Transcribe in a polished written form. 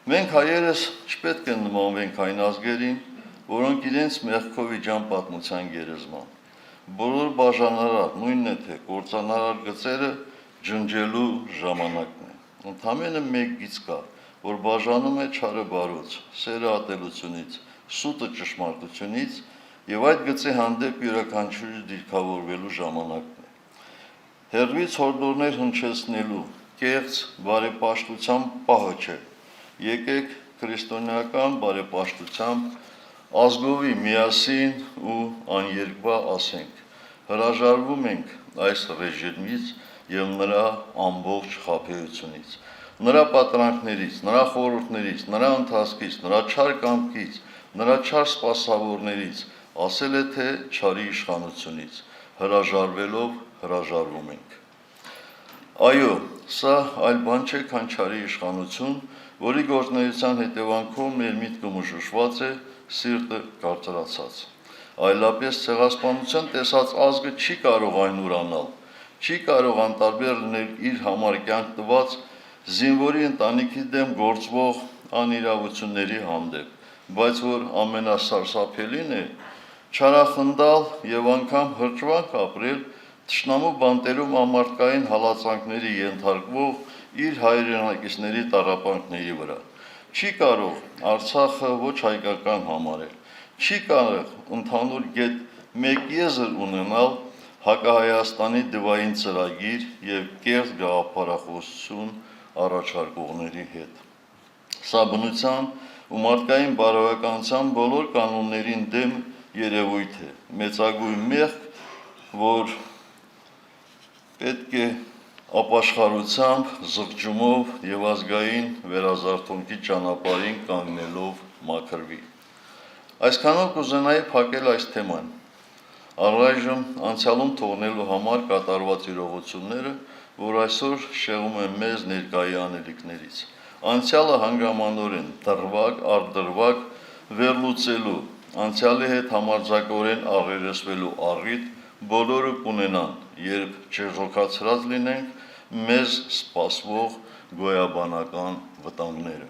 Մենք հայերս չպետք է նմանվենք այն ազգերին, որոնք իրենց մեղքով իջան պատմության գերեզման։ Բոլոր բաժանարար, նույնն է թե կործանարար գծերը ջնջելու ժամանակն է։ Ընդամենը մեկ գիծ կա, որ բաժանում է չարը բարոց, սերը ատելությունից, սուտը ճշմարտությունից, եւ այդ գծի հանդեպ յուրաքանչյուրի դիրքավորվելու ժամանակն է։ Հերվից հորդորներ հնչեցնելու կեղծ բարեպաշտության պահը չէ։ Եկեք քրիստոնեական բարեպաշտությամբ ազգովի միասին ու աներկբա ասենք. հրաժարվում ենք այս ռեժիմից եւ նրա ամբողջ խաբեությունից, նրա պատրանքներից, նրա խորհուրդներից, նրա ընթացքից, նրա չար կամքից, նրա չար սպասավորներից, ասել է թե չարի իշխանությունից, հրաժարվելով հրաժարվում ենք։ Այո, սա այլ բան չէ, քան չարի իշխանություն, որի գործունեության հետևանքով մեր միտքը մշուշված է, սիրտը կարծրացած։ Այլապես ցեղասպանության տեսած ազգը չի կարող այն ուրանալ, չի կարող անտարբեր լինել իր համար կյանք տված զինվորի ընտանիքի դեմ գործվող անիրավությունների հանդեպ, բայց որ ամենասարսափելին է, չարախնդալ եւ անգամ հրճվանք ապրել թշնամու բանտերում ամարտկային հալածանքների ենթարկվող իր հայրենակիցների տառապանքների վրա։ Չի կարող Արցախը ոչ հայկական համարել, չի կարող ընդհանուր գետ մեկ եզր ունենալ հակահայաստանի դվային ծրագիր եւ կեղծ գաղափարախոսություն առաջարկողների հետ։ Սա բնության ու մարդկային բարոյականության բոլոր կանոններին դեմ երևույթ է, մեծագույն մեղք, որ պետք է ապաշխարությամբ, զղջումով եւ ազգային վերազարթոնքի ճանապարհին կանգնելով մաքրվի։ Այսքանով կուզենայի փակել այս թեման։ Առայժմ անցյալում թողնելու համար կատարված իրողությունները, որ այսօր շեղում են մեզ ներկայի անելիքներից։ Անցյալը հանգամանորեն դրվագ առ դրվագ վերլուծելու, անցյալի հետ համարձակորեն աղերեսվելու առիթ բոլորը կունենան, երբ չեզոքացրած լինենք մեզ սպասվող գոյաբանական վտանգները։